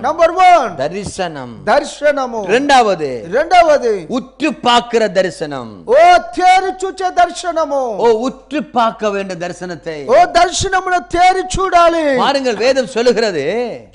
நம்பர் 1 தரிசனம். దర్శనము. రెండవది உற்று பார்க்கிற தரிசனம். ఓ తేరి చూచే దర్శనము. ஓ உற்று பார்க்க வேண்டிய தரிசனத்தை ఓ దర్శనమును తేరి చూడాలి. பாருங்கள், வேதம் சொல்லுகிறது.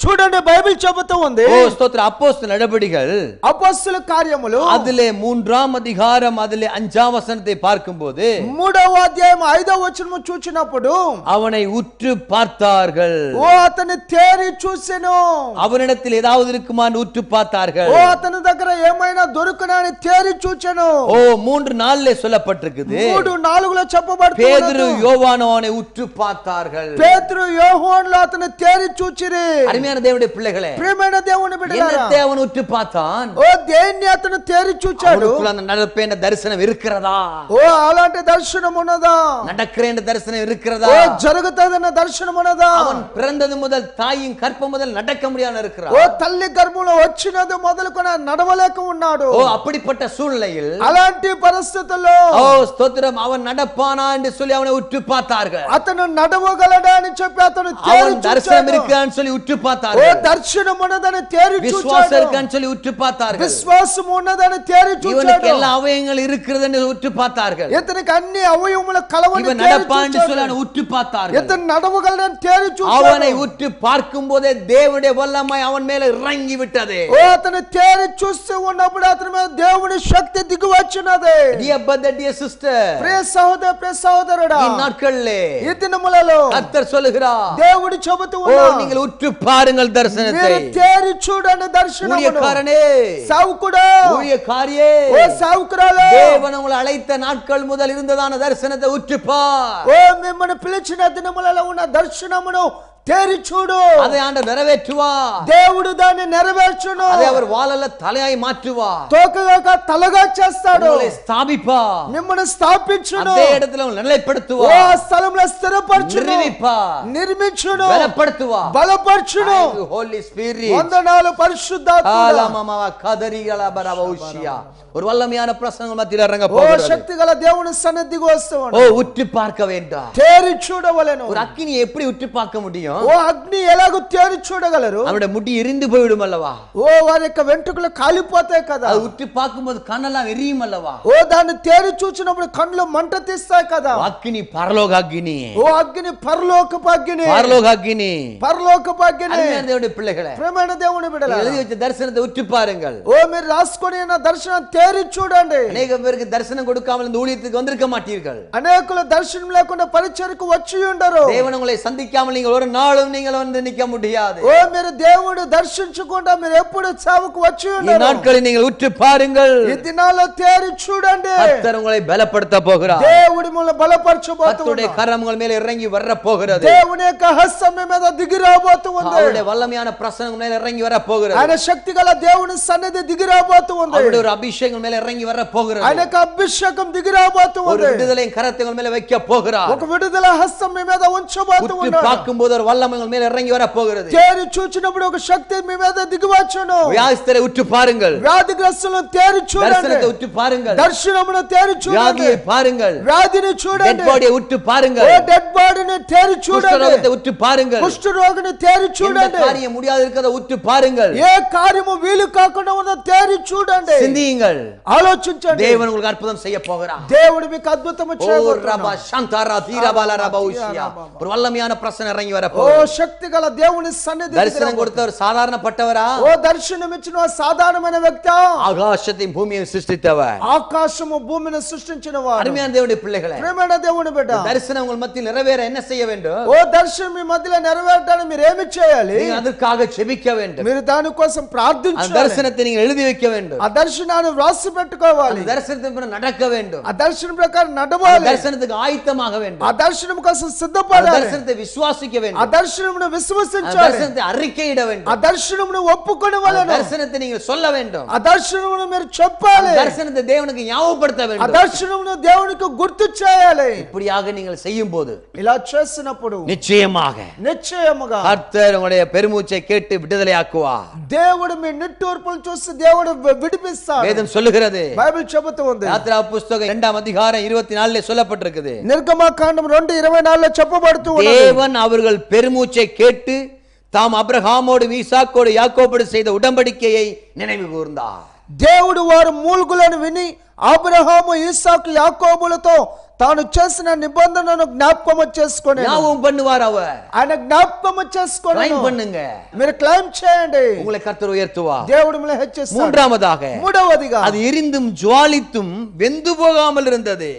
చూడండి, బైబిల్ చెబుతూ ఉంది. ஓ ஸ்தோத்திரம். அப்போஸ்தலர் நடபடிகள் అపొస్తలుల కార్యములు அதிலே 3ஆம் அதிகாரம் அதிலே 5ஆம் வசனத்தை பார்க்கும்போது 3వ అధ్యాయం 5వ వచనము చూచినప్పుడు அவனை உற்று பார்த்தார்கள். ఓ అతని తేరి చూసెను. அவனிடத்தில் ஏதாவது இருக்குமான்னு உற்று பார்த்தார்கள். ఓ అతని దగ్గర ఏమైనా దొరుకునని తేరి చూచెను. ஓ 3:4 சொல்லப்பட்டிருக்குது. 3:4లో చెప్పబడుతుంది. பேதுரு யோவான் அவனை உற்று பார்த்தார்கள். పేతురు యోహానులు అతని తేరి చూచిరి. அருமையான தேவனுடைய பிள்ளைகளே, ప్రియమైన దేవుని బిడ్డలారా, என்னத்தை அவன் உற்று பார்த்தான்? ఓ దేన్ని అతను తేరి చూచాడు? அவனுக்குள்ள அந்த நடப்பேன்ற தரிசனம் இருக்கிறதா? ఓ అలాంటి దర్శనం ఉన్నదా? நடக்கிறேன்ற தரிசனம் இருக்கிறதா? ఓ జరుగుతదన్న దర్శనం ఉన్నదా? அவன் பிறந்தது முதல் தாயின் கற்பம் முதல் நடக்க முடியாம இருக்கிறான். ఓ తల్లి గర్భంలో వచ్చినది మొదలుకొని నడవలేక ఉన్నాడు. ஓ அப்படிப்பட்ட சூழ்நிலையில் అలాంటి పరిస్థితుల్లో ஓ ஸ்தோத்திரம், அவன் நடப்பானா என்று சொல்லி அவனை உற்று பார்த்தார்கள். అతను నడవగలడా అని చెప్పి అతను తేరి அவன் தரிசனம் இருக்கான்னு சொல்லி உற்று ఓ பார்த்தார்கள். దర్శనం ఉన్నదని తేరి விசுவாசம் చూచాడు. இருக்கான்னு சொல்லி உற்று பார்த்தார்கள். విశ్వాసం ఉన్నదని తేరి இவனுக்கு చూచాడు. எல்லா அவயங்கள் இருக்கிறதுன்னு உற்று பார்த்தார்கள். ఇతనికి అన్ని అవయవముల కలవని இவன் తేరి நடப்பான்னு சொல்லி చూచాడు. அவனை உற்று பார்த்தார்கள். ఇతను నడవగలడని తేరి அவனை చూచాడు. உற்று பார்க்கும் போதே தேவனுடைய வல்லமை அவன் மேல இறங்கி விட்டது. ఓ అతను తేరి చూస్తూ ఉన్నప్పుడు అతని మీద దేవుని శక్తి దిగి వచ్చినది. Dear brother, dear sister, ప్రియ సహోదర ప్రియ సహోదరుడా, இந்நாட்களிலே ఈ దినములలో கர்த்தர் சொல்லுகிறார், దేవుడు చెబుతూ ஓ ఉన్నాడు, நீங்கள் உற்று பாருங்கள் தரிசனத்தை. మీరు తేరి చూడండి దర్శనమును. ஊழியக்காரனே, సావుకుడా, ஊழியக்காரியே, ఓ సావుకురాలే, தேவன் உங்களை அழைத்த நாட்கள் முதல் இருந்ததான தரிசனத்தை உற்று பார். ఓ మిమ్మల్ని పిలిచిన దినములలో ఉన్న దర్శనమును తేరి చూడు. அதை ஆண்டவர் நிறைவேற்றுவா. దేవుడు దాన్ని నెరవేర్చును. அதை அவர் வாழல தலையாய் மாற்றுவா. తోకగా తలగా చేస్తాడు. உங்களை ஸ்தாபிப்பா. మిమ్మల్ని స్థాపించును. அதே இடத்துல உங்களை நிலைப்படுத்துவா. ఓ స్థలంలో స్థిరపరచును. నిర్మిపా. నిర్మించును. బలపడుతువా. బలపరచును. ஹோலி ஸ்பிரிட். వందనాలు పరిశుద్ధాత్ముడా. ஆலமமவ கதரிகள பரவௌஷியா. ஒரு வல்லமையான பிரசங்கம் மத்தியில இறங்க ఓ போகிறது. శక్తిగల దేవుని సన్నిధికి ஓ వస్తాడు. உற்று பார்க்க வேண்டாம். తేరి చూడవలెను. ஒரு அக்கினியை எப்படி உற்று பார்க்க முடியும்? ఓ అగ్ని ఎలాగో తేరి చూడగలరు? அவனுடைய முடி எரிந்து போய்விடும் அல்லவா? ఓ వారి యొక్క వెంట్రుకలు కాలిపోతాయి కదా. அது உற்று பார்க்கும்போது கண்ணெல்லாம் எரியும் அல்லவா? ఓ దాన్ని తేరి చూచినప్పుడు కళ్ళు మంట తీస్తాయి కదా. அக்கினி பரலோக அக்கினி. ఓ అగ్ని పరలోకపు అగ్ని. பரலோக அக்கினி. పరలోకపు అగ్ని. அருமையான தேவனுடைய பிள்ளைகளே, ప్రియమైన దేవుని బిడ్డలారా, எழுதி வச்ச தரிசனத்தை உற்று பாருங்கள். ఓ మీరు రాసుకొని ఉన్న దర్శనం తేరి చూడండి. அநேக பேருக்கு தரிசனம் கொடுக்காமல் இந்த ஊழியத்துக்கு வந்திருக்க மாட்டீர்கள். అనేకులు దర్శనం లేకుండా పరిచర్యకు వచ్చి ఉండరు. தேவன் உங்களை சந்திக்காமல் நீங்கள் ஒரு நாளும் நீங்கள் வந்து நிற்க முடியாது. ఓ మీరు దేవుడు దర్శించకుండా మీరు ఎప్పుడు చావుకు వచ్చి இந்த ఉండరు. நாட்களை நீங்கள் உற்று பாருங்கள். ఈ దినాల్లో తేరి చూడండి. கர்த்தர் உங்களை பலப்படுத்த போகிறார். దేవుడు మిమ్మల్ని బలపరచబోతున్నాడు. கர்த்தருடைய கரம் உங்கள் மேல இறங்கி வர போகிறது. దేవుని యొక్క హస్తం మీ మీద దిగి రాబోతుంది. அவருடைய வல்லமையான பிரசனம் உங்கள் மேல இறங்கி வர போகிறது. ఆయన శక్తి గల దేవుని సన్నిధి దిగి రాబోతుంది. அவருடைய ஒரு அபிஷேகம் உங்கள் மேல இறங்கி வர போகிறது. ఆయన యొక్క అభిషేకం దిగి ஒரு రాబోతుంది. விடுதலையின் கரத்தை உங்கள் மேல வைக்க போகிறார். ఒక విడుదల హస్తం మీ మీద உற்று ఉంచబోతున్నాడు. பார்க்கும்போது ஒரு வல்லமை உங்கள் மேல இறங்கி வர போகிறது. తేరి చూచినప్పుడు ఒక శక్తి మీ మీద దిగి వచ్చును. வியாதிஸ்தரை உற்று பாருங்கள். వ్యాధిగ్రస్తులను తేరి చూడండి. தரிசனத்தை உற்று பாருங்கள். దర్శనమును తేరి చూడండి. வியாதியை பாருங்கள். వ్యాధిని டெட் చూడండి. பாடியை உற்று பாருங்கள். ఓ డెడ్ బాడీని తేరి చూడండి. குஷ்டரோகத்தை உற்று பாருங்கள். కుష్ఠ రోగిని తేరి எந்த చూడండి. காரியம் முடியாது இருக்கிறத உற்று பாருங்கள். ఏ కార్యము వీలు కాకుండా ఉన్న తేరి చూడండి. சிந்தியுங்கள். ఆలోచించండి. தேவன் உங்களுக்கு அற்புதம் செய்ய போகிறார். దేవుడు మీకు అద్భుతము ஓ చేయబోతున్నాడు. ரபா சந்தாரா தீரபால ரபௌஷியா. ஒரு வல்லமையான பிரசன்னம் இறங்கி வர ఓ போகிறது. శక్తి గల దేవుని సన్నిధి தரிசனம் கொடுத்தவர் சாதாரணப்பட்டவரா? ఓ దర్శనం ఇచ్చిన సాధారణమైన వ్యక్తి. ஆகாசத்தையும் பூமியையும் சிருஷ்டித்தவர். ఆకాశము భూమిని సృష్టించిన వాడు. அருமையான தேவனுடைய பிள்ளைகளே, ప్రియమైన దేవుని బిడ్డ, தரிசனம் உங்கள் மத்தியில் நிறைவேற என்ன செய்ய வேண்டும்? ఓ దర్శనం మీ మధ్యలో నెరవేరడానికి మీరు ఏమి చేయాలి? நீங்கள் அதற்காக ஜெபிக்க வேண்டும். మీరు దాని కోసం அந்த ప్రార్థించాలి. தரிசனத்தை நீங்கள் எழுதி வைக்க வேண்டும். ఆ దర్శనాన్ని వ్రాసి పెట్టుకోవాలి. அந்த தரிசனத்தின் பிறகு நடக்க வேண்டும். ఆ దర్శనం ప్రకారం அந்த నడవాలి. தரிசனத்துக்கு ஆயத்தமாக வேண்டும். ఆ దర్శనం కోసం அந்த సిద్ధపడాలి. தரிசனத்தை விசுவாசிக்க ఆ வேண்டும். దర్శనమును அந்த విశ్వసించాలి. தரிசனத்தை அறிக்கையிட ఆ வேண்டும். దర్శనమును அந்த ఒప్పుకొనవలెను. தரிசனத்தை நீங்கள் சொல்ல வேண்டும். ఆ దర్శనమును మీరు చెప్పాలి. அந்த தரிசனத்தை தேவனுக்கு ஞாபகப்படுத்த ఆ வேண்டும். దర్శనమును దేవునికి గుర్తు చేయాలి. இப்படியாக நீங்கள் செய்யும் போது ఇలా చేసినప్పుడు நிச்சயமாக నిశ్చయముగా கர்த்தர் உங்களுடைய பெருமூச்சை கேட்டு விடுதலையாக்குவார். దేవుడు మీ నిట్టూర్పులు చూసి దేవుడు విడిపిస్తాడు. வேதம் சொல்லுகிறது. బైబిల్ చెబుతూ ఉంది. யாத்ரா புஸ்தகம் 2 அதிகாரம் 24 சொல்லப்பட்டிருக்குது. నిర్గమకాండం 2:24 చెప్పబడుతూ ఉన్నది. தேவன் அவர்கள் பெருமூச்சை கேட்டு தாம் அபிரகாமோடு ஈசாக்கோடு யாக்கோபோடு செய்த உடன்படிக்கையை நினைவு கூர்ந்தார். దేవుడు వారు మూల్గులను విని అబ్రహాము ఇస్సాకు యాకోబులతో తాను చేసిన నిబంధనను జ్ఞాపకం చేసుకొని ஞாபகம் பண்ணுவார் அவர். ఆయన జ్ఞాపకం చేసుకొని கிளைம் பண்ணுங்க. మీరు క్లెయిమ్ చేయండి. உங்களை கர்த்தர் உயர்த்துவார். దేవుడు మిమ్మల్ని హెచ్చిస్తాడు. மூன்றாவதாக మూడవదిగా அது எரிந்தும் ஜுவாலித்தும் வெந்து போகாமல் இருந்தது.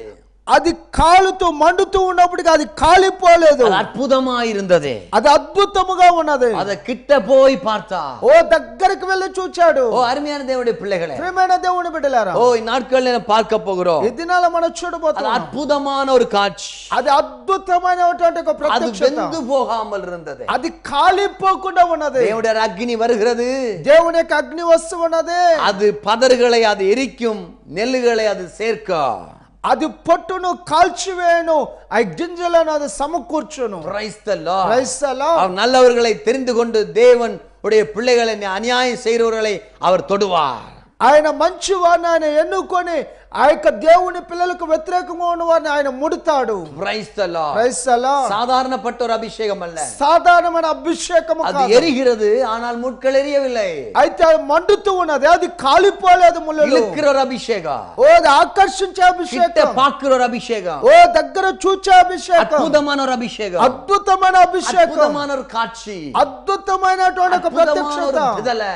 అది కాలుతూ మండుతూ ఉన్నప్పటికీ అది కాలిపోలేదు. அது అద్భుతமா இருந்தது. అది అద్భుతముగా ఉన్నది. அத கிட்ட போய் பார்த்தா. ఓ దగ్గరికి వెళ్ళి చూచాడు. ஓ அருமையான தேவனுடைய பிள்ளைகளே, ప్రియమైన దేవుని బిడ్డలారా, ஓ இந்நாட்களில் நாம் பார்க்க போகிறோம். ఈ దినాల మనం அது చూడబోతున్నాం. அற்புதமான ஒரு காட்சி. అది అద్భుతమైనటువంటి ఒక அது ప్రత్యక్షత. வெந்து போகாமல் இருந்தது. అది కాలిపోకుండా ఉన్నది. தேவனுடைய அக்னி வருகிறது. దేవుని యొక్క అగ్ని వస్తు ఉన్నది. அது பதர்களை அது எரிக்கும், நெல்லுகளை அது சேர்க்கும். అది పొట్టును కాల్చివేయను, ఆ గింజలను అది సమకూర్చును. Praise the Lord. Praise the Lord. அவர் நல்லவர்களை தெரிந்து கொண்டு தேவன் உடைய பிள்ளைகளை அநியாயம் செய்கிறவர்களை அவர் தொடுவார். ఆయన మంచి వారిని ఆయన ఎన్నుకొని ఆ యొక్క దేవుని పిల్లలకు వ్యతిరేకంగా ఉన్న వారిని ఆయన ముడతాడు. Praise the Lord. Praise the Lord. சாதாரணப்பட்ட ஒரு அபிஷேகம் அல்ல. సాధారణమైన అభిషేకము அது కాదు. எரிகிறது, ஆனால் முட்கள் எரியவில்லை. అయితే అది మండుతూ ఉన్నది, అది కాలిపోలేదు. ముళ్ళలు இழுக்கிற ஒரு அபிஷேகம். ఓ అది ఆకర్షించే கிட்ட అభిషేకం. பார்க்கிற ஒரு அபிஷேகம். ఓ దగ్గర చూచే అభిషేకం. அற்புதமான ஒரு அபிஷேகம். అద్భుతమైన అభిషేకం. அற்புதமான ஒரு காட்சி. అద్భుతమైనటువంటి ఒక ప్రత్యక్షత. விடுதலை.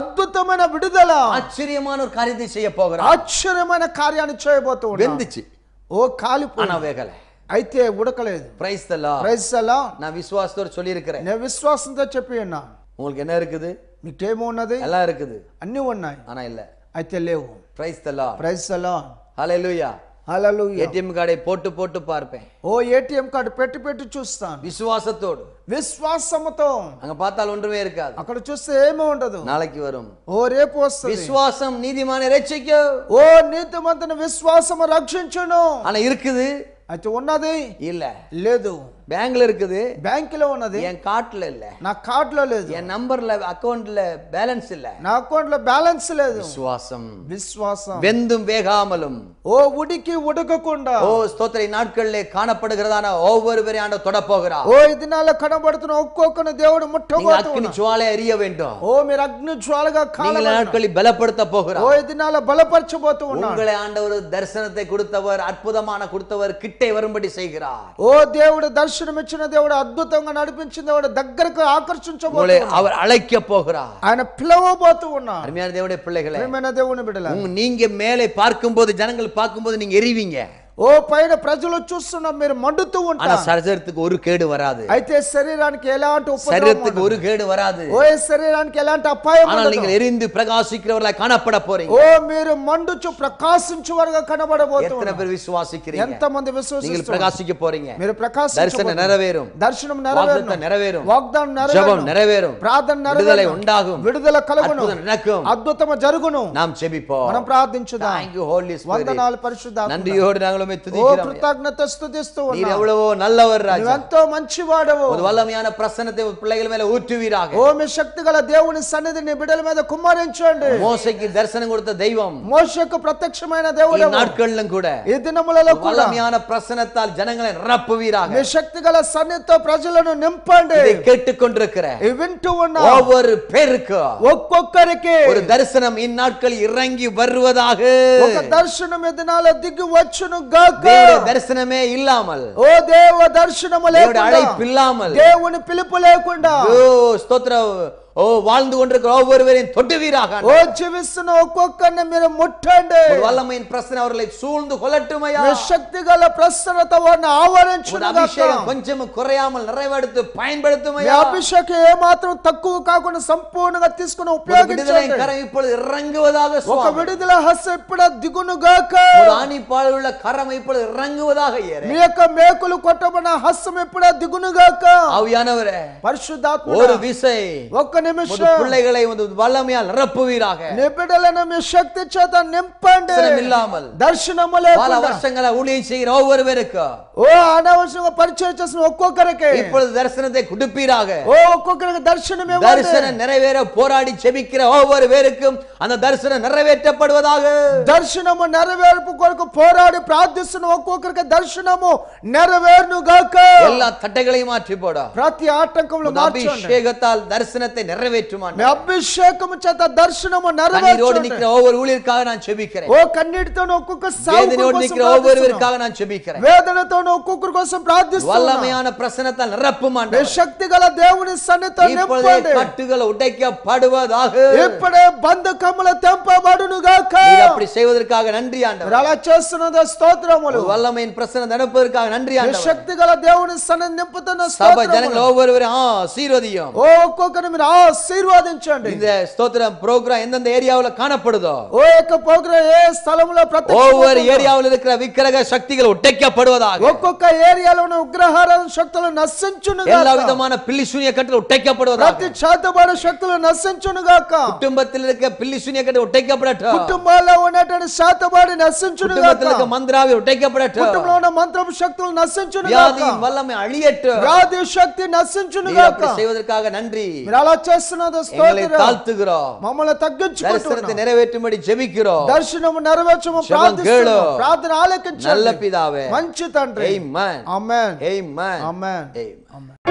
అద్భుతమైన విడుదల. ஆச்சரியமான ஒரு காரியத்தை செய்ய போகிறார். ఆశ్చర్యమైన కార్యాన్ని చేయబోతూ ఉన్నాడు. வெந்துச்சு, ఓ కాలిపోయి ஆனா வேகல. అయితే ఉడకలేదు. Praise the Lord. Praise the Lord. நான் விசுவாசத்தோட சொல்லி இருக்கிறேன். నేను విశ్వాసంతో చెప్పి ఉన్నాను. உங்களுக்கு என்ன இருக்குது? మీకేమో ఉన్నది? எல்லாம் இருக்குது, అన్ని ఉన్నాయి, ஆனா இல்ல. అయితే లేవు. Praise the Lord. Praise the Lord. ஹalleluya. హల్లెలూయా. ஏடிஎம் கார்டை போட்டு போட்டு பார்ப்பேன். ఓ ఏటీఎం కార్డు పెట్టి పెట్టి చూస్తాను. விசுவாசத்தோடு. విశ్వాసముతో. அங்க பார்த்தால் ஒன்றுமே இருக்காது. అక్కడ చూస్తే ఏమీ ఉండదు. நாளைக்கு வரும். ఓ రేపు వస్తుంది. விசுவாசம் நீதிமானை ரட்சிக்கும். ఓ నీతిమంతుని విశ్వాసము రక్షించును. ஆனா இருக்குது, అయితే ఉన్నది இல்ல. లేదు. பேங்க்ல இருக்குது, బ్యాంకులో ఉన్నది, என் கார்டுல இல்ல. నా కార్డులో లేదు, என் நம்பர்ல அக்கவுண்ட்ல பேலன்ஸ் இல்ல. నా అకౌంట్ లో బ్యాలెన్స్ లేదు. விசுவாசம் విశ్వాసం. வெந்தும் வேகாமலும். ఓ ఉడికి ఉడకకుండా. ஓ ஸ்தோத்திர, நாட்களிலே காணப்படுகிறதான ஒவ்வொருவரையும் ஆண்டவர் தொட போகிறார். ఓ ఈ దినాల్లో కనబడుతున్న ఒక్కొక్కని దేవుడు நீங்க ముట్టబోతున్నాడు. அக்கினி ஜுவாலை எரிய வேண்டும். ఓ మీరు అగ్ని జ్వాలగా நீங்கள் కాలవాలి. நாட்களில் பலப்படுத்த ఓ போகிறார். ఈ దినాల్లో బలపరచబోతూ ఉన్నాడు. உங்களை ஆண்டவர் தரிசனத்தை கொடுத்தவர், அற்புதமான கொடுத்தவர், கிட்டே வரும்படி செய்கிறார். ఓ దేవుడు దర్శనం ఇచ్చిన దేవుడు, అద్భుతంగా నడిపించిన దేవుడు, దగ్గరకు உங்களை ఆకర్షించబోతున్నాడు. அவர் அழைக்க போகிறார். ఆయన పిలవబోతూ ఉన్నాడు. அருமையான தேவனுடைய பிள்ளைகளே, ప్రియమైన దేవుని బిడ్డలారా, நீங்க மேலே பார்க்கும்போது, ஜனங்கள் பார்க்கும்போது நீங்க எரிவீங்க. ఓ పైన ప్రజలు చూస్తున్నా మీరు మండుతూ ஆனா ఉంటారు. சரீரத்துக்கு ஒரு கேடு வராது. అయితే శరీరానికి ఎలాంటి ఉపద్రవం சரீரத்துக்கு ఉండదు. ஒரு கேடு வராது. ఓ శరీరానికి ఎలాంటి అపాయం ஆனால் ఉండదు. நீங்கள் எரிந்து பிரகாசிக்கிறவர்களாய் காணப்பட போறீங்க. ఓ మీరు మండుచు ప్రకాశించువారుగా எத்தனை కనబడబోతున్నారు. பேர் விசுவாசிக்கிறீங்க? ఎంతమంది நீங்கள் విశ్వసిస్తున్నారు? பிரகாசிக்க போறீங்க. మీరు தரிசனம் நிறைவேறும். దర్శనం வாக்குத்தத்தம் நிறைவேறும். వాగ్దానం ஜெபம் நிறைவேறும். ప్రార్థన விடுதலை నెరవేరును. உண்டாகும். విడుదల కలుగును. அற்புதம் நடக்கும். అద్భుతము జరుగును. நாம் ஜெபிப்போம். మనం ప్రార్థించుదాం. Thank you, Holy Spirit. వందనాలు పరిశుద్ధాత్మ. நன்றியோடு நாங்கள் உம்மை ఓ துதிக்கிறோம். కృతజ్ఞత స్తుతిస్తూ நீர் ఉన్నాం. எவ்வளவோ நல்லவர் ராஜா. నువ్వెంతో మంచివాడవు. ஒரு வல்லமையான பிரசன்னத்தை உம் பிள்ளைகள் மேல ஊற்றுவீராக. ఓ మీ శక్తిగల దేవుని సన్నిధిని బిడ్డల మీద కుమ్మరించండి. மோசேக்கு தரிசனம் கொடுத்த தெய்வம் మోషేకు ప్రత్యక్షమైన ఈ దేవుడు நாட்களிலும் கூட ఈ దినములలో కూడా வல்லமையான பிரசன்னத்தால் ஜனங்களை நிரப்புவீராக. మీ శక్తిగల సన్నిధితో ప్రజలను నింపండి. இதை கேட்டுக்கொண்டிருக்கிற ఈ వింటూ ఉన్న ஒவ்வொரு பேருக்கு ఒక్కొక్కరికి ஒரு தரிசனம் இந்நாட்கள் இறங்கி வருவதாக. ఒక దర్శనం ఈ దినాల దిగి వచ్చును గాక. தேவனுடைய தரிசனமே இல்லாமல், ఓ దేవ దర్శనము தேவனுடைய లేకుండా, அழைப்பு இல்லாமல், దేవుని పిలుపు లేకుండా, ஓ ஸ்தோத்திரம், ஓ வாழ்ந்து கொண்டிருக்கிற ஒவ்வொருவரையும் தொட்டுவீராக. ఓ జీవిస్తున్న ఒక్కొక్కరిని మీరు ముట్టండి. ஒரு வல்லமையின் பிரசன்னம் அவர்களை சூழ்ந்து கொள்ளட்டுமையா. మీ శక్తిగల ప్రసన్నత వారిని ఆవరించును గాక. அபிஷேகம் கொஞ்சம் குறையாமல் நிறைவெடுத்து మీ பயன்படுத்துமையா. అభిషేకం ఏ మాత్రం తక్కువ కాకుండా సంపూర్ణంగా తీసుకుని ஒரு விடுதலை ఉపయోగించండి. கரம் இப்பொழுது இறங்குவதாக ఒక சுவாமி. విడుదల హస్తం ఇప్పుడు దిగును గాక. ஒரு ஆணிப்பாலுள்ள கரம் இப்பொழுது இறங்குவதாக இயேரே. మీ యొక్క మేకులు కొట్టబడిన హస్తం ఇప్పుడు దిగును గాక. ஆவியானவரே, పరిశుద్ధాత్మ ஒரு விசை ఒక్క నిమిషం பிள்ளைகளை வல்லமையால் நிரப்புவீராக. నీ బిడ్డలను మీ శక్తి చేత నింపండి. தரிசனம் இல்லாமல் దర్శనము பல లేకుండా வருஷங்களா ஊழியம் செய்கிற ஒவ்வொருவருக்கு ఓ అనవసరంగా పరిచయం చేసిన ఒక్కొక్కరికి இப்பொழுது தரிசனத்தை கொடுப்பீராக. ఓ ఒక్కొక్కరికి దర్శనం ఇవ్వండి. தரிசனம் நிறைவேற போராடி ஜெபிக்கிற ஒவ்வொரு பேருக்கும் அந்த தரிசனம் நிறைவேற்றப்படுவதாக. దర్శనము నెరవేర్పు కొరకు పోరాడి ప్రార్థిస్తున్న ఒక్కొక్కరికి దర్శనము నెరవేరును గాక. எல்லா தட்டைகளையும் மாற்றி போட ప్రతి ఆటంకములు మార్చండి. அபிஷேகத்தால் தரிசனத்தை நிறைவேற்றும் మీ అభిషేకము చేత దర్శనము கண்ணீரோடு నెరవేర్చండి. நிக்கிற ஒவ்வொரு ஊழியருக்காக நான் ஜெபிக்கிறேன். ఓ కన్నీటితో ఒక్కొక్క வேதனையோடு நிக்கிற ஒவ்வொருவருக்காக நான் ஜெபிக்கிறேன். వేదనతో ఒక్కొక్కరి కోసం ప్రార్థిస్తున్నాను. வல்லமையான பிரசன்னத்தால் நிரப்பும் మీ ஆண்டவரே. శక్తి గల దేవుని సన్నిధితో இப்பொழுதே నింపండి. கட்டுகள் உடைக்கப்படுவதாக. ఇప్పుడే బంధకములు తెంపబడును గాక. நீர் அப்படி செய்வதற்காக நன்றி ஆண்டவரே. మీరు అలా చేస్తున్నది స్తోత్రములు. வல்லமையின் பிரசன்னத்தை அனுப்புவதற்காக நன்றி మీ ஆண்டவரே. శక్తి గల దేవుని సన్నిధి నింపుతున్న சபை స్తోత్రములు. ஜனங்கள் ஒவ்வொருவரையும் ஆசீர்வதியும். ఓ ఒక్కొక్కరిని మీరు ఆశీర్వదించండి. இந்த ஸ்தோத்திரம் ப்ரோக்ராம் எந்தெந்த ஏரியாவுல காணப்படுதோ ఓ యొక్క ప్రోగ్రామ్ ఏ స్థలములో ஒவ்வொரு ஏரியாவில் இருக்கிற விக்கிரக சக்திகள் உடைக்கப்படுவதாக. ఒక్కొక్క ఏరియాలో ఉన్న ఉగ్రహార శక్తులు నశించును எல்லா గాక. விதமான பில்லி சூனிய கட்டுகள் உடைக்கப்படுவதாக. ప్రతి చేతబడి శక్తులు నశించును గాక. குடும்பத்தில் இருக்க பில்லி சூனிய கட்டு உடைக்கப்படட்டும். కుటుంబాల్లో ఉన్నటువంటి చేతబడి నశించును గాక. குடும்பத்தில் இருக்க மந்திராவி உடைக்கப்படட்டும். కుటుంబంలో ఉన్న మంత్రపు శక్తులు నశించును గాక. வியாதியின் வல்லமை அழியட்டும். వ్యాధి శక్తి నశించును நீர் గాక. அப்படி செய்வதற்காக நன்றி. మీరు అలా చేస్తున్నది எங்களை స్తోత్రం. தாழ்த்துகிறோம். మమ్మల్ని தரிசனத்தை తగ్గించుకుంటున్నాం. நிறைவேற்றும்படி ஜெபிக்கிறோம். దర్శనము నెరవేర్చము శుభం ప్రార్థిస్తున్నాం. కేಳು. ప్రార్థన நல்ல ఆలకించండి. பிதாவே. మంచి తండ్రి. Amen. ఆమేన్. Amen. ఆమేన్. Amen.